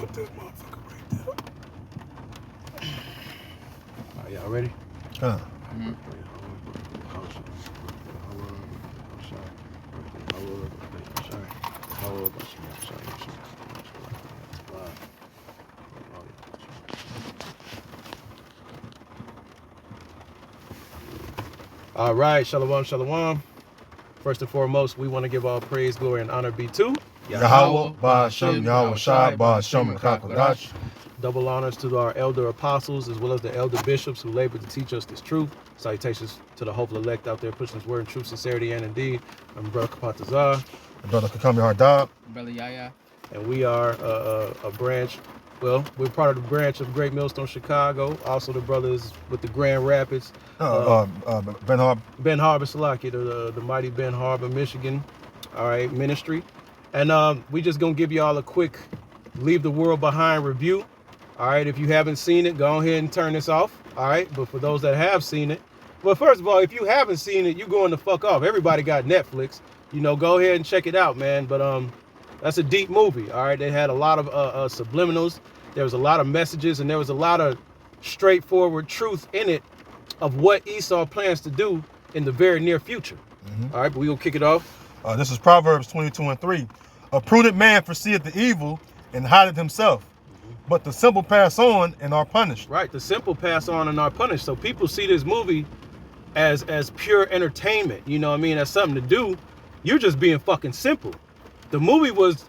put that motherfucker right there. All right, y'all ready? Mm-hmm. All right, shalom, shalom. First and foremost, we want to give all praise, glory, and honor be to Yahweh, Ba'Shem, Yahweh Shai, Ba'Shem, Kakodash. Double honors to our elder apostles as well as the elder bishops who labored to teach us this truth. Salutations to the hopeful elect out there pushing this word in truth, sincerity, and indeed. I'm Brother Kapatazar. Brother Kakami Hardab. Brother Yaya. And we are a branch. Well, we're part of the branch of Great Millstone, Chicago. Also, the brothers with the Grand Rapids. Ben Harbor. Ben Harbor, Salaki, the mighty Ben Harbor, Michigan. All right, ministry. And we just going to give y'all a quick Leave the World Behind review. All right, if you haven't seen it, go ahead and turn this off. All right, but for those that have seen it, well, first of all, if you haven't seen it, you're going to fuck off. Everybody got Netflix. You know, go ahead and check it out, man. But that's a deep movie. All right, they had a lot of subliminals. There was a lot of messages, and there was a lot of straightforward truth in it of what Esau plans to do in the very near future. Mm-hmm. All right, but we gonna kick it off. This is Proverbs 22:3. A prudent man foreseeth the evil and hideth himself, but the simple pass on and are punished. Right, the simple pass on and are punished. So people see this movie as pure entertainment. You know what I mean? As something to do. You're just being fucking simple. The movie was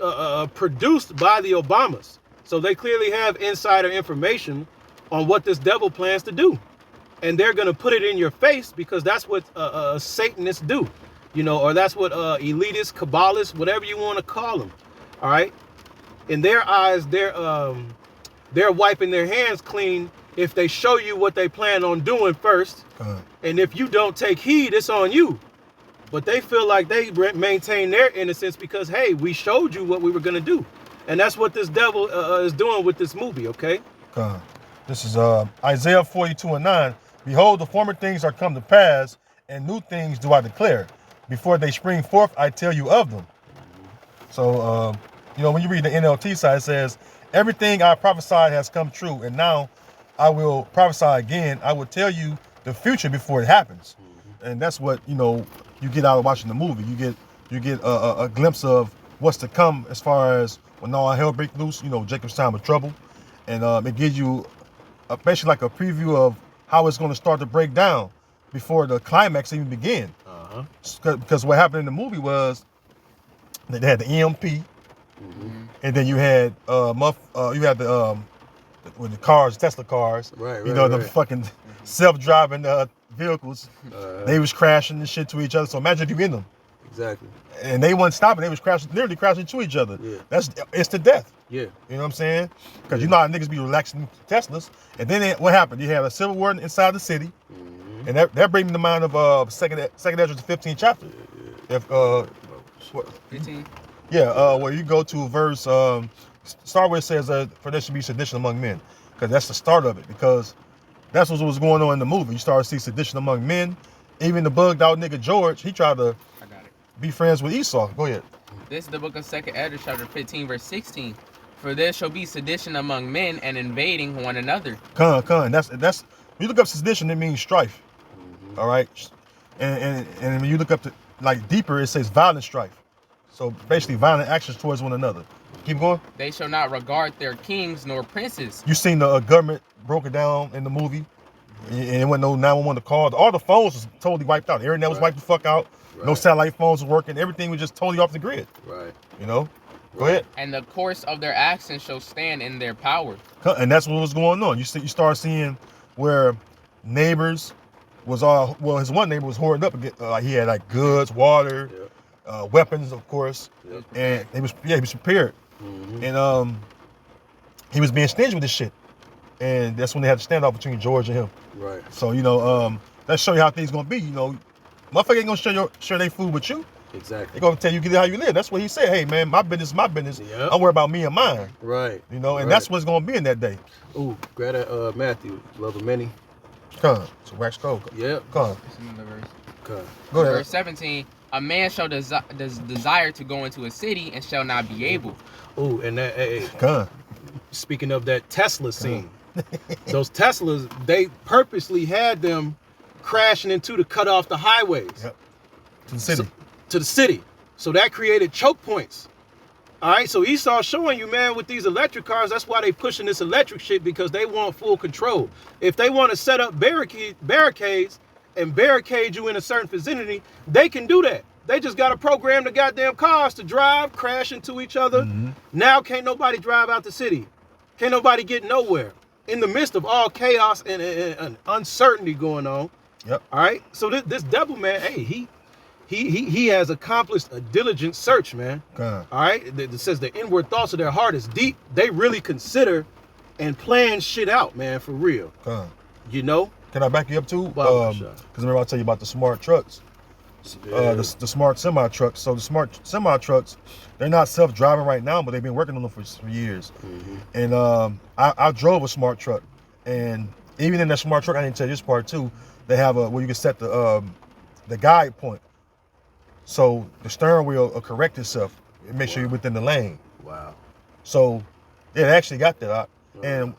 produced by the Obamas. So they clearly have insider information on what this devil plans to do. And they're going to put it in your face because that's what Satanists do. You know, or that's what elitists, Kabbalists, whatever you want to call them. All right? In their eyes, they're wiping their hands clean if they show you what they plan on doing first. And if you don't take heed, it's on you. But they feel like they maintain their innocence because, hey, we showed you what we were going to do. And that's what this devil is doing with this movie, okay? This is Isaiah 42:9. Behold, the former things are come to pass, and new things do I declare. Before they spring forth, I tell you of them. So, you know, when you read the NLT side, it says, everything I prophesied has come true, and now I will prophesy again. I will tell you the future before it happens. And that's what, you know, you get out of watching the movie. You get a glimpse of what's to come as far as when all hell breaks loose, you know, Jacob's time of trouble. And it gives you basically like a preview of how it's going to start to break down before the climax even begin. Because what happened in the movie was they had the EMP, and then you had with the cars, Tesla cars, the fucking self-driving vehicles. They was crashing and shit to each other. So imagine if you in them. Exactly. And they wasn't stopping. They was literally crashing to each other. Yeah. It's to death. Yeah. You know what I'm saying? Because you know how niggas be relaxing Teslas. And then what happened? You had a civil war inside the city. And that brings me to mind of second Ezra, the 15th chapter. If 15. Yeah, where you go to verse start where it says for there should be sedition among men. Because that's the start of it. Because that's what was going on in the movie. You start to see sedition among men. Even the bugged out nigga George, he tried to be friends with Esau. Go ahead. This is the book of 2nd Ezra, chapter 15, verse 16. For there shall be sedition among men and invading one another. That's when you look up sedition, it means strife. All right, and when you look up to like deeper, it says violent strife. So basically, violent actions towards one another. Keep going. They shall not regard their kings nor princes. You seen the government broke it down in the movie, and it wasn't no 911 to call. All the phones was totally wiped out. Internet was wiped the fuck out. No satellite phones was working. Everything was just totally off the grid. Right. You know. Go ahead. And the course of their actions shall stand in their power. And that's what was going on. You start seeing where neighbors was all his one neighbor was hoarding up. He had like goods, water, weapons, of course, and he was prepared. And he was being stingy with this shit. And that's when they had the standoff between George and him. Right. So you know, let's show you how things gonna be. You know, motherfucker ain't gonna share their food with you. Exactly. They're gonna tell you how you live. That's what he said. Hey man, my business is my business. Yep. I'm worried about me and mine. Right. You know, and that's what's gonna be in that day. Ooh, grab that Matthew, love of many. Come. So wax code. Yep. Come. That's another verse. Come. Go ahead. Verse 17. A man shall desire to go into a city and shall not be able. Ooh, and that Come. speaking of that Tesla scene, those Teslas, they purposely had them crashing into to cut off the highways. Yep. To the city. To the city. So that created choke points. All right, so Esau's showing you, man, with these electric cars, that's why they pushing this electric shit, because they want full control. If they want to set up barricades and barricade you in a certain vicinity, they can do that. They just got to program the goddamn cars to drive, crash into each other. Now can't nobody drive out the city. Can't nobody get nowhere. In the midst of all chaos and uncertainty going on. Yep. All right, so this devil, man, hey, he has accomplished a diligent search, man. All right, it says the inward thoughts of their heart is deep. They really consider and plan shit out, man, for real. You know? Can I back you up too? Because remember I tell you about the smart trucks, the smart semi trucks. So the smart semi trucks, they're not self-driving right now, but they've been working on them for years. And I drove a smart truck, and even in that smart truck, I didn't tell you this part too. They have where you can set the guide point. So the steering wheel will correct itself. It makes sure you're within the lane. Wow. So it actually got that. And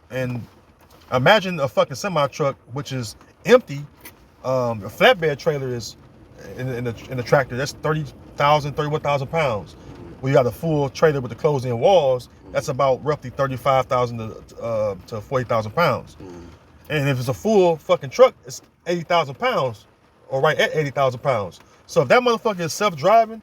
imagine a fucking semi truck which is empty. A flatbed trailer is in the tractor. That's 31,000 pounds. When you got a full trailer with the closed-in walls, that's about roughly 35,000 to 40,000 pounds. And if it's a full fucking truck, it's 80,000 pounds, or right at 80,000 pounds. So if that motherfucker is self-driving,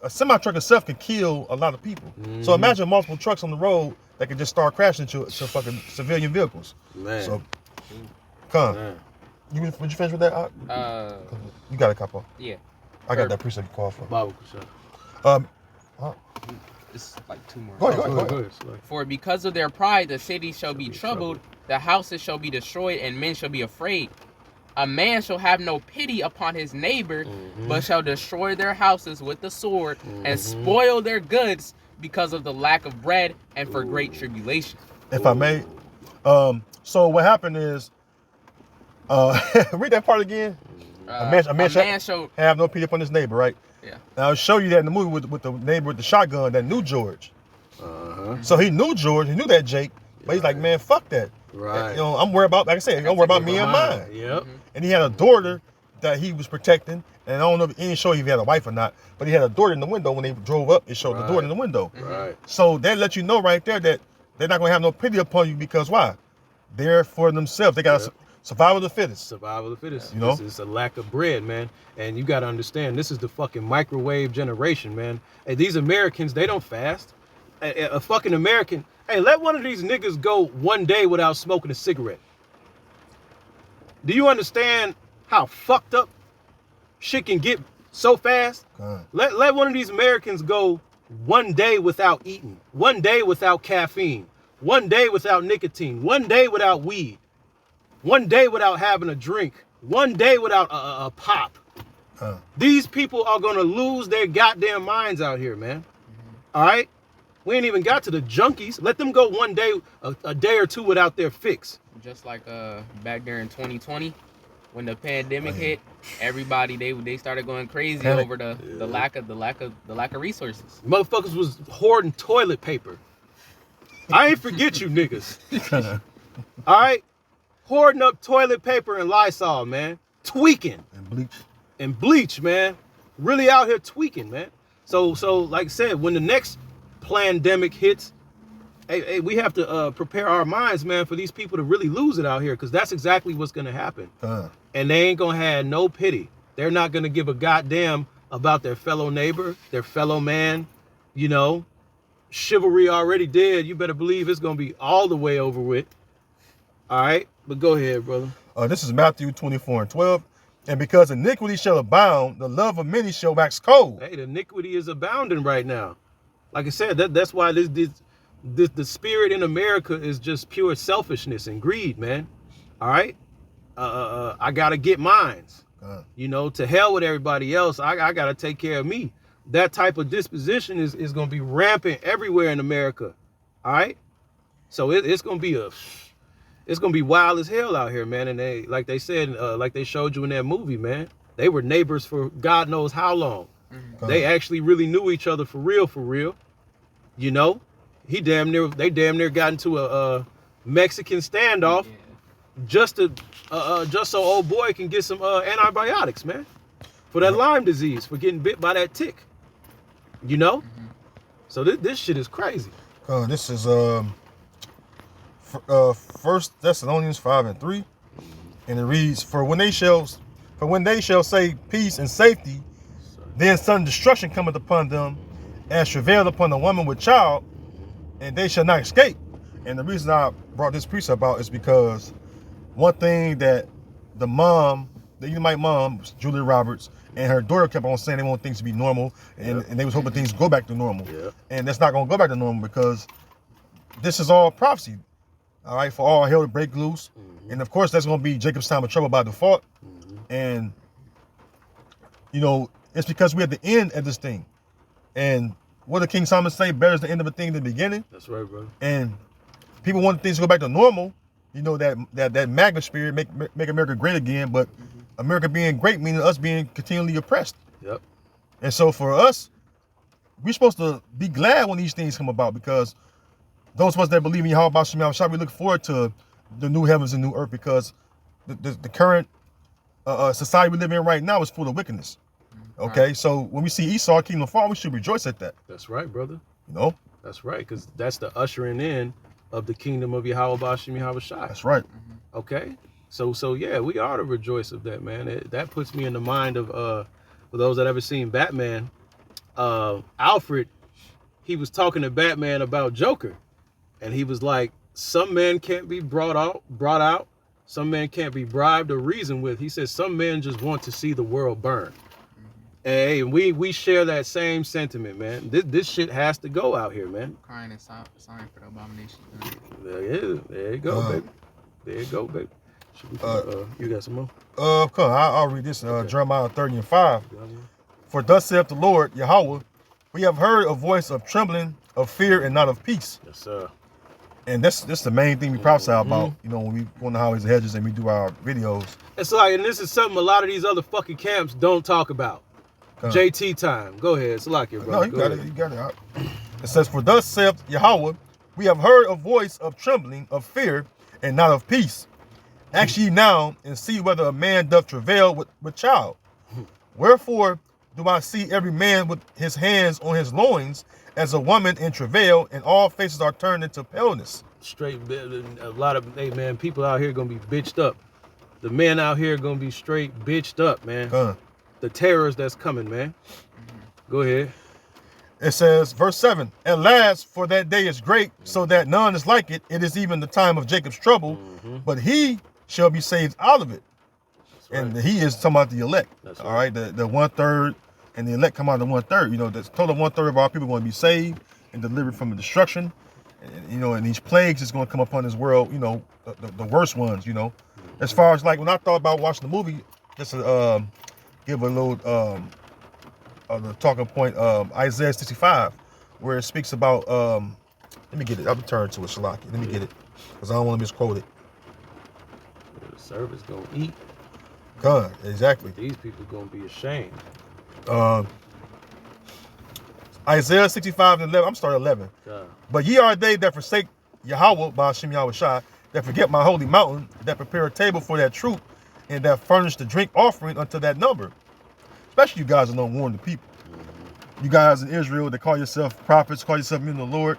a semi-truck itself can kill a lot of people. So imagine multiple trucks on the road that can just start crashing into fucking civilian vehicles. Man. So, would you finish with that? You got a couple. Yeah. I got that precinct call for. Bible shot. It's like two more. Go ahead. For because of their pride, the city shall be troubled, the houses shall be destroyed, and men shall be afraid. A man shall have no pity upon his neighbor, but shall destroy their houses with the sword and spoil their goods because of the lack of bread and for great tribulation. If I may. So what happened is, read that part again. A man shall have no pity upon his neighbor, right? Yeah. Now I'll show you that in the movie with the neighbor with the shotgun that knew George. So he knew George, he knew that Jake, but he's like, man, fuck that. Right. You know, I'm worried about, like I said, I'm worried about me and mine. Yep. And he had a daughter that he was protecting, and I don't know if he didn't show if he had a wife or not, but he had a daughter in the window. When they drove up, it showed the daughter in the window. Right. So that lets you know right there that they're not gonna have no pity upon you, because why? They're for themselves. They got survival of the fittest. Survival of the fittest. You know? This is a lack of bread, man. And you got to understand, this is the fucking microwave generation, man. And these Americans, they don't fast. A fucking American, hey, let one of these niggas go one day without smoking a cigarette. Do you understand how fucked up shit can get so fast? Let one of these Americans go one day without eating, one day without caffeine, one day without nicotine, one day without weed, one day without having a drink, one day without a pop. These people are gonna lose their goddamn minds out here, man. All right? We ain't even got to the junkies. Let them go one day, a day or two without their fix. Just like back there in 2020, when the pandemic hit, everybody they started going crazy over the lack of resources. Motherfuckers was hoarding toilet paper. I ain't forget you niggas. All right? Hoarding up toilet paper and Lysol, man. Tweaking. And bleach, man. Really out here tweaking, man. So like I said, when the next pandemic hits, hey, we have to prepare our minds, man, for these people to really lose it out here, because that's exactly what's going to happen. And they ain't going to have no pity. They're not going to give a goddamn about their fellow neighbor, their fellow man. You know, chivalry already dead. You better believe it's going to be all the way over with. All right? But go ahead, brother. This is Matthew 24:12. And because iniquity shall abound, the love of many shall wax cold. Hey, the iniquity is abounding right now. Like I said, that's why the spirit in America is just pure selfishness and greed, man. All right? I got to get mines. You know, to hell with everybody else. I got to take care of me. That type of disposition is going to be rampant everywhere in America. All right? So it's going to be it's going to be wild as hell out here, man. And they, like they said, like they showed you in that movie, man, they were neighbors for God knows how long. They actually really knew each other for real, you know? They damn near got into a Mexican standoff Yeah. just so old boy can get some antibiotics, man, for that Lyme disease, for getting bit by that tick. You know? Mm-hmm. So this shit is crazy. This is 1 Thessalonians 5:3, and it reads, For when they shall say peace and safety, then sudden destruction cometh upon them, as travail upon a woman with child, and they shall not escape. And the reason I brought this precept out is because one thing that the Edomite mom, Julia Roberts, and her daughter kept on saying they want things to be normal, and they was hoping things go back to normal. Yeah. And that's not going to go back to normal, because this is all prophecy. All right, for all hell to break loose. And of course, that's going to be Jacob's time of trouble by default. And, you know, it's because we're at the end of this thing. And what did King Solomon say? Better is the end of a thing than the beginning. That's right, bro. And people want things to go back to normal. You know, that MAGA spirit, make America great again. But America being great meaning us being continually oppressed. Yep. And so for us, we're supposed to be glad when these things come about, because those of us that believe in Yahweh Shem Yahweh, we look forward to the new heavens and new earth, because the current society we live in right now is full of wickedness. Okay, so when we see Esau kingdom fall, we should rejoice at that. That's right, brother. You know? That's right, because that's the ushering in of the kingdom of Yahweh Bashem Yahweh Shai. That's right. Okay, so yeah, we ought to rejoice of that, man. That puts me in the mind of for those that ever seen Batman, Alfred, he was talking to Batman about Joker, and he was like, some men can't be brought out, some men can't be bribed or reasoned with. He says some men just want to see the world burn. Hey, we share that same sentiment, man. This shit has to go out here, man. Crying and sorry for the abomination. There you go, baby. There you go, baby. You got some more? Come on, I'll read this. Okay. Jeremiah 30:5. For thus saith the Lord Yahweh, we have heard a voice of trembling, of fear, and not of peace. Yes, sir. And that's the main thing we prophesy about. You know, when we go on the highways and hedges and we do our videos. It's like, and this is something a lot of these other fucking camps don't talk about. JT time. Go ahead. It's like it, bro. No, you got it. You got it. It says, for thus saith Yahweh, we have heard a voice of trembling, of fear, and not of peace. Ask ye now, and see whether a man doth travail with child. Wherefore do I see every man with his hands on his loins, as a woman in travail, and all faces are turned into paleness. Straight, a lot of, hey man, people out here gonna be bitched up. The men out here gonna be straight bitched up, man. The terrors that's coming, man. Go ahead. It says, verse 7, at last, for that day is great, so that none is like it. It is even the time of Jacob's trouble, but he shall be saved out of it. Right. And he is talking about the elect. That's all right. The 1/3 and the elect come out of the 1/3. You know, the total 1/3 of our people are going to be saved and delivered from the destruction. And, you know, and these plagues is going to come upon this world, you know, the worst ones, you know. As far as like when I thought about watching the movie, just to give a little the talking point, Isaiah 65, where it speaks about, let me get it. I'll return to it, Shalaki. Let me get it, because I don't want to misquote it. The servants gonna eat. God, exactly. These people gonna be ashamed. Isaiah 65:11. I'm starting 11. God. But ye are they that forsake Yahweh, by Shem Yahweh Shai, that forget my holy mountain, that prepare a table for that troop, and that furnish the drink offering unto that number. Especially you guys that don't warn the people. You guys in Israel that call yourself prophets, call yourself men of the Lord,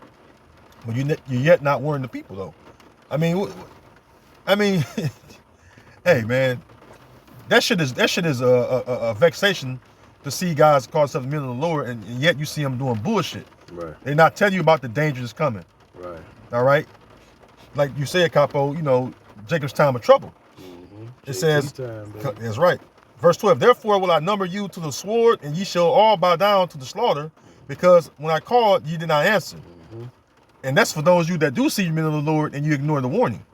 but you're yet not warning the people though. I mean, hey man, that shit is a vexation to see guys call themselves men of the Lord, and yet you see them doing bullshit. Right. They're not telling you about the danger that's coming. Right. All right. Like you said, Capo, you know, Jacob's time of trouble. It says, that's right. Verse 12, therefore will I number you to the sword, and ye shall all bow down to the slaughter, because when I called, ye did not answer. And that's for those of you that do see men of the Lord and you ignore the warning.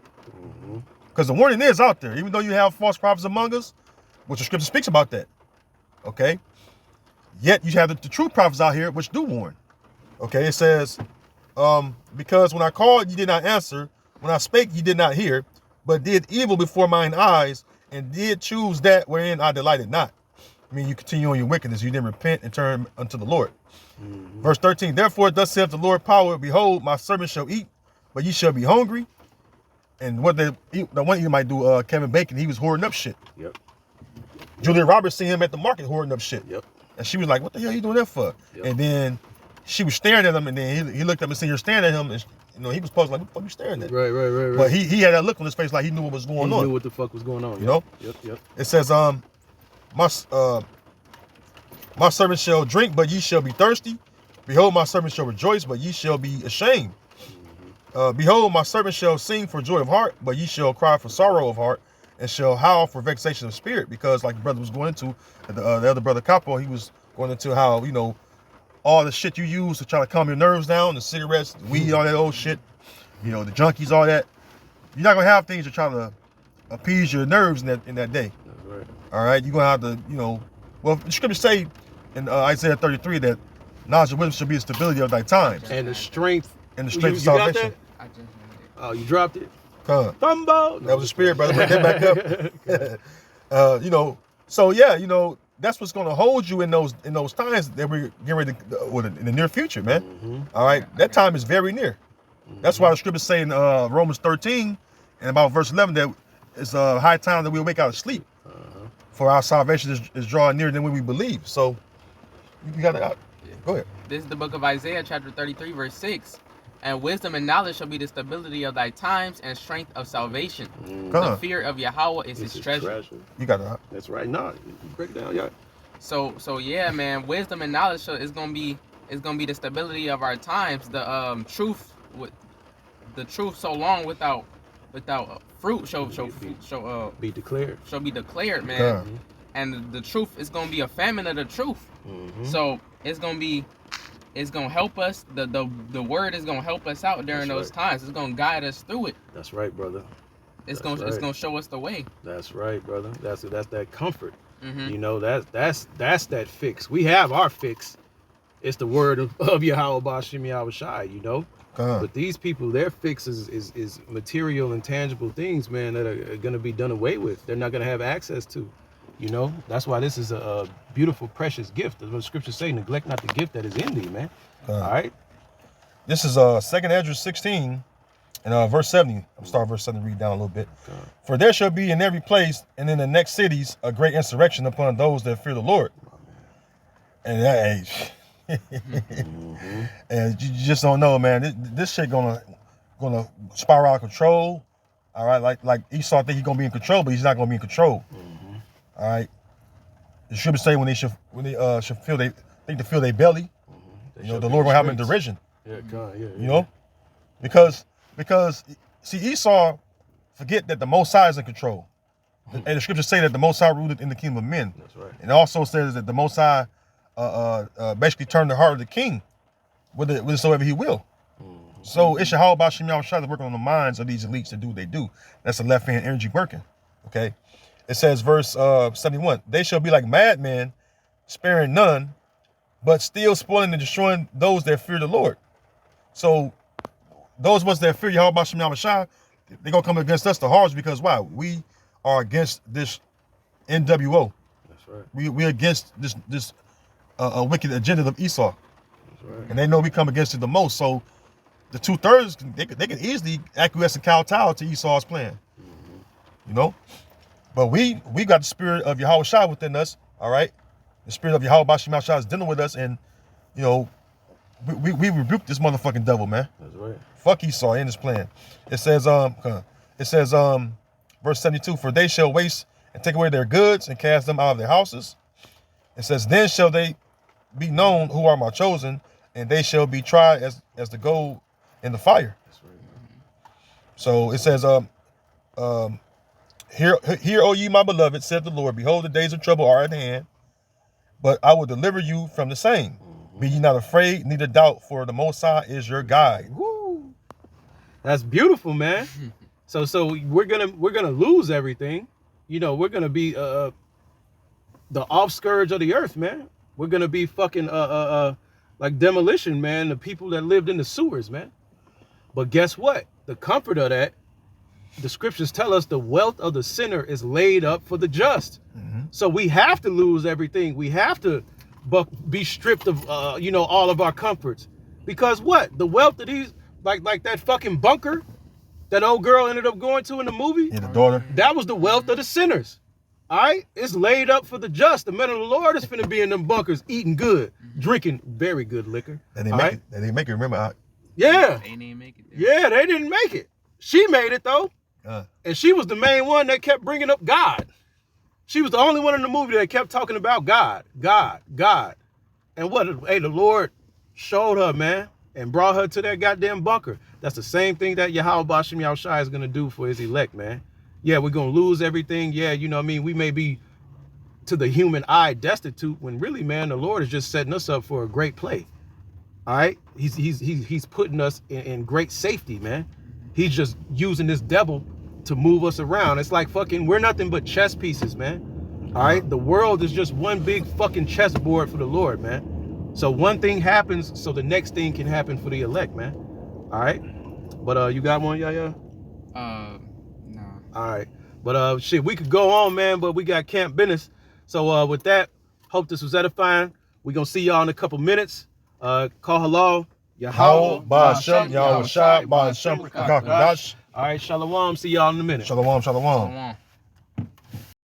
Because the warning is out there, even though you have false prophets among us, which the scripture speaks about that. Okay? Yet you have the true prophets out here which do warn. Okay, it says, because when I called, ye did not answer. When I spake, ye did not hear, but did evil before mine eyes, and did choose that wherein I delighted not. I mean, you continue on your wickedness. You didn't repent and turn unto the Lord. Verse 13, therefore thus saith the Lord power, behold, my servant shall eat, but ye shall be hungry. And what the one you might do, Kevin Bacon, he was hoarding up shit. Yep. Julia Roberts seen him at the market hoarding up shit. Yep. And she was like, what the hell you doing that for? Yep. And then she was staring at him, and then he looked up and seen her staring at him, and he was puzzled like, what the fuck you staring at? Right. But he had that look on his face like he knew what was going on. He knew what the fuck was going on. You know? Yep. It says, my servant shall drink, but ye shall be thirsty. Behold, my servant shall rejoice, but ye shall be ashamed. Behold, my servant shall sing for joy of heart, but ye shall cry for sorrow of heart, and shall howl for vexation of spirit. Because like the brother was going into, the other brother Capo, he was going into how, all the shit you use to try to calm your nerves down, the cigarettes, the weed, all that old shit, the junkies, all that. You're not gonna have things to try to appease your nerves in that day. That's right. All right, you're gonna have to, well, the scripture say in Isaiah 33 that knowledge and wisdom shall be the stability of thy times And the strength. of You got salvation. that? I just read it. Oh, you dropped it. Huh. Thumbo. That was the spirit, brother. Bring that back up. So yeah, that's what's gonna hold you in those times that we're getting ready to, in the near future, man. Mm-hmm. All right, that time is very near. That's why the scripture say in Romans 13 and about verse 11 that it's a high time that we'll wake out of sleep, for our salvation is drawing nearer than when we believe. So you got to go ahead. This is the book of Isaiah, chapter 33, verse 6. And wisdom and knowledge shall be the stability of thy times and strength of salvation. The fear of Yahweh is his treasure. You got that. That's right. No, break it down, yeah. So yeah, man, wisdom and knowledge is gonna be the stability of our times. The truth so long without fruit shall Be declared. shall be declared, man. Yeah. And the truth is gonna be a famine of the truth. Mm-hmm. So it's gonna help us. The word is gonna help us out during those times. It's gonna guide us through it. That's right, brother. It's gonna show us the way. That's right, brother. That's that comfort. Mm-hmm. That's that fix. We have our fix. It's the word of Yahweh Bashim Yahweh Shai, But these people, their fix is material and tangible things, man, that are going to be done away with. They're not going to have access to, That's why this is a beautiful, precious gift. That's what the scriptures say, neglect not the gift that is in thee, man. All right? This is 2nd Ezra 16 and verse 70. I'm starting verse 7 to read down a little bit. For there shall be in every place and in the next cities a great insurrection upon those that fear the Lord. And that age. And you just don't know, man. This shit gonna spiral out of control. All right, like Esau think he's gonna be in control, but he's not gonna be in control. All right. The scripture say when they should feel their belly, the Lord gonna have them in derision. Yeah, God, yeah. Because see, Esau forget that the Most High is in control. And the scriptures say that the Most High ruled in the kingdom of men. That's right. And it also says that the Most High basically turned the heart of the king whithersoever he will. So it's Yahweh Bashim Yahweh Shai working on the minds of these elites to do what they do. That's the left hand energy working. Okay. It says verse 71, they shall be like madmen, sparing none, but still spoiling and destroying those that fear the Lord. So those of us that fear Yahweh Bashim Yahweh Shai, they're gonna come against us the hardest because why? We are against this NWO. That's right. We against this wicked agenda of Esau. That's right. And they know we come against it the most. So the 2/3, they can easily acquiesce and kowtow to Esau's plan. But we got the spirit of Yahweh Shai within us, all right? The spirit of Yahweh Bashim Shai is dealing with us, and we rebuke this motherfucking devil, man. That's right. Fuck Esau in his plan. It says verse 72, for they shall waste and take away their goods and cast them out of their houses. It says, then shall they be known who are my chosen, and they shall be tried as the gold in the fire. That's right. So it says, Hear, O ye my beloved, said the Lord, behold, the days of trouble are at hand, but I will deliver you from the same. Be ye not afraid, neither doubt, for the Most High is your guide. Woo. That's beautiful, man. So we're gonna lose everything. We're gonna be the offscourge of the earth, man. We're gonna be fucking like demolition, man. The people that lived in the sewers, man. But guess what? The comfort of that the scriptures tell us the wealth of the sinner is laid up for the just. So we have to lose everything. We have to be stripped of, all of our comforts. Because what? The wealth of these, like that fucking bunker that old girl ended up going to in the movie. Yeah, the daughter. That was the wealth of the sinners. All right? It's laid up for the just. The men of the Lord is finna be in them bunkers, eating good, drinking very good liquor. They didn't make it, remember? Yeah. They didn't make it there. Yeah, they didn't make it. She made it, though. And she was the main one that kept bringing up God. She was the only one in the movie that kept talking about God, God, God. And the Lord showed her, man, and brought her to that goddamn bunker. That's the same thing that Yahweh Bashem Yahushua is going to do for his elect, man. Yeah, we're going to lose everything. Yeah, you know what I mean? We may be, to the human eye, destitute, when really, man, the Lord is just setting us up for a great play. All right? He's putting us in great safety, man. He's just using this devil to move us around. It's like fucking, we're nothing but chess pieces, man. All right? The world is just one big fucking chessboard for the Lord, man. So one thing happens, so the next thing can happen for the elect, man. All right? But you got one, Yaya? No. All right. But shit, we could go on, man, but we got camp business. So with that, hope this was edifying. We're going to see y'all in a couple minutes. Call halal. Yahweh Bashem Yahushua Bashem Kakadash. All right, shalom. See y'all in a minute. Shalom, shalom. Come on.